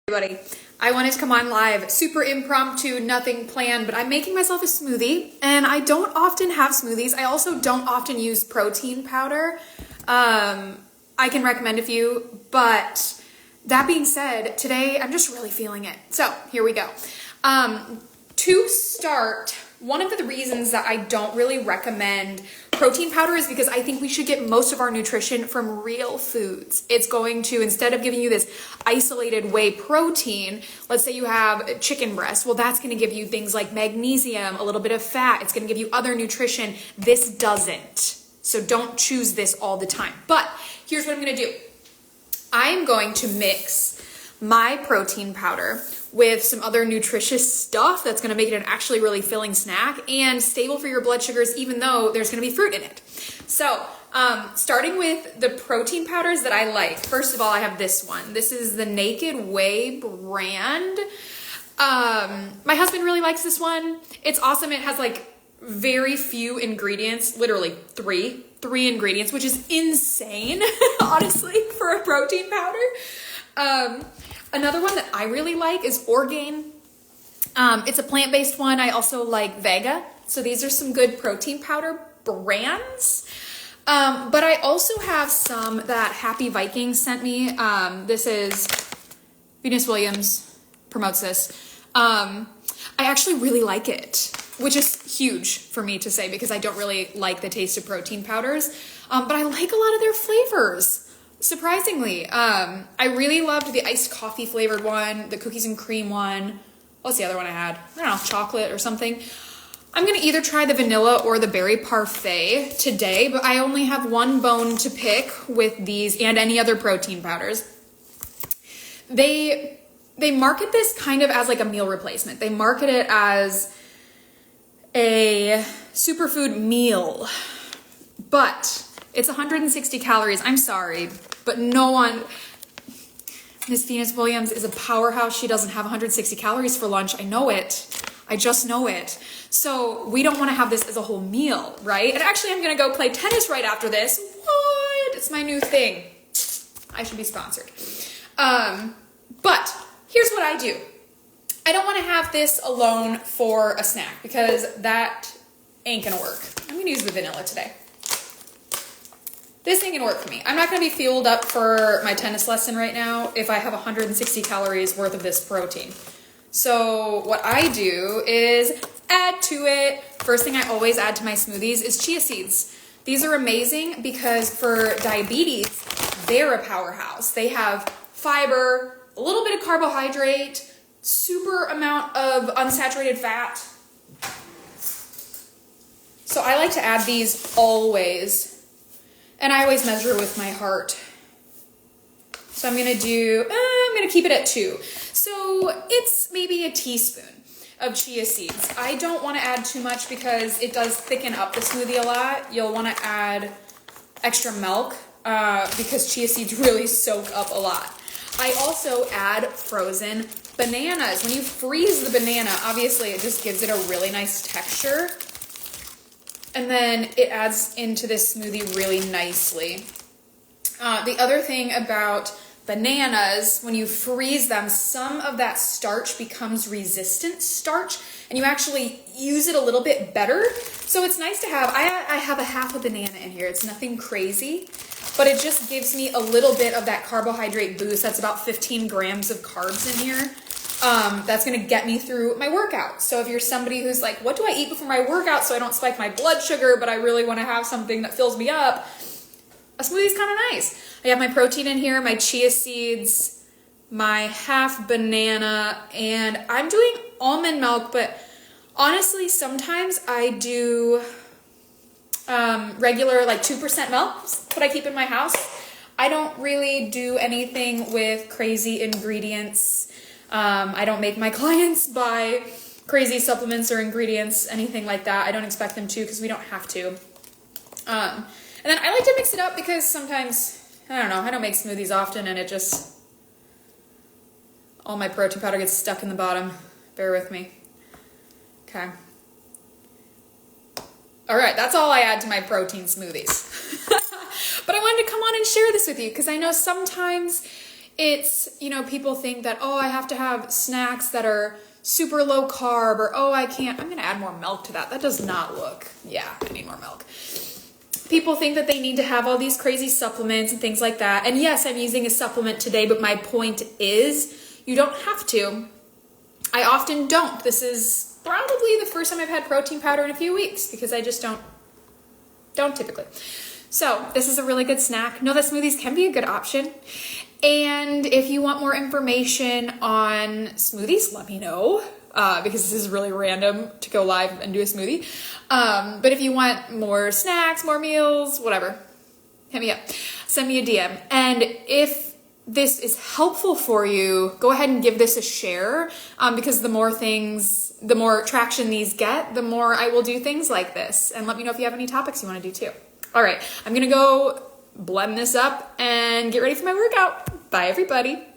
Everybody, I wanted to come on live, super impromptu, nothing planned, but I'm making myself a smoothie, and I don't often have smoothies. I also don't often use protein powder. I can recommend a few, but that being said, today I'm just really feeling it. So here we go. To start, one of the reasons that I don't really recommend protein powder is because I think we should get most of our nutrition from real foods. It's going to, instead of giving you this isolated whey protein, let's say you have chicken breast, well, that's going to give you things like magnesium, a little bit of fat. It's going to give you other nutrition. This doesn't. So don't choose this all the time. But here's what I'm going to do. I'm going to mix my protein powder with some other nutritious stuff that's going to make it an actually really filling snack and stable for your blood sugars, even though there's going to be fruit in it. So starting with the protein powders that I like. First of all, I have this one. This is the Naked Whey brand. My husband really likes this one. It's awesome. It has like very few ingredients, literally three ingredients, which is insane, honestly, for a protein powder. Another one that I really like is Orgain. It's a plant-based one. I also like Vega. So these are some good protein powder brands. But I also have some that Happy Viking sent me. This is Venus Williams promotes this. I actually really like it, which is huge for me to say because I don't really like the taste of protein powders. But I like a lot of their flavors. Surprisingly, I really loved the iced coffee flavored one, the cookies and cream one. What's the other one I had? I don't know, chocolate or something. I'm going to either try the vanilla or the berry parfait today, but I only have one bone to pick with these and any other protein powders. They market this kind of as like a meal replacement. They market it as a superfood meal, but it's 160 calories. I'm sorry, but no one, Miss Venus Williams is a powerhouse. She doesn't have 160 calories for lunch. I know it. I just know it. So we don't want to have this as a whole meal, right? And actually, I'm going to go play tennis right after this. What? It's my new thing. I should be sponsored. But here's what I do. I don't want to have this alone for a snack because that ain't going to work. I'm going to use the vanilla today. This ain't gonna work for me. I'm not gonna be fueled up for my tennis lesson right now if I have 160 calories worth of this protein. So what I do is add to it. First thing I always add to my smoothies is chia seeds. These are amazing because for diabetes, they're a powerhouse. They have fiber, a little bit of carbohydrate, super amount of unsaturated fat. So I like to add these always. And I always measure with my heart. So I'm gonna keep it at 2. So it's maybe a teaspoon of chia seeds. I don't wanna add too much because it does thicken up the smoothie a lot. You'll wanna add extra milk because chia seeds really soak up a lot. I also add frozen bananas. When you freeze the banana, obviously it just gives it a really nice texture. And then it adds into this smoothie really nicely. The other thing about bananas, when you freeze them, some of that starch becomes resistant starch, and you actually use it a little bit better. So it's nice to have. I have a half a banana in here. It's nothing crazy, but it just gives me a little bit of that carbohydrate boost. That's about 15 grams of carbs in here. That's going to get me through my workout. So if you're somebody who's like, what do I eat before my workout so I don't spike my blood sugar, but I really want to have something that fills me up, a smoothie's kind of nice. I have my protein in here, my chia seeds, my half banana, and I'm doing almond milk, but honestly, sometimes I do regular like 2% milk that I keep in my house. I don't really do anything with crazy ingredients. I don't make my clients buy crazy supplements or ingredients, anything like that. I don't expect them to because we don't have to. And then I like to mix it up because sometimes, I don't know, I don't make smoothies often and it just, all my protein powder gets stuck in the bottom. Bear with me. Okay. All right, that's all I add to my protein smoothies. But I wanted to come on and share this with you because I know sometimes it's, you know, people think that, oh, I have to have snacks that are super low carb, or oh, I'm gonna add more milk to that. That does not look, yeah, I need more milk. People think that they need to have all these crazy supplements and things like that. And yes, I'm using a supplement today, but my point is you don't have to. I often don't. This is probably the first time I've had protein powder in a few weeks because I just don't typically. So this is a really good snack. Know that smoothies can be a good option. And if you want more information on smoothies, let me know. Because this is really random to go live and do a smoothie. But if you want more snacks, more meals, whatever, hit me up. Send me a DM. And if this is helpful for you, go ahead and give this a share. Because the more traction these get, the more I will do things like this. And let me know if you have any topics you want to do too. All right, I'm going to go blend this up and get ready for my workout. Bye, everybody.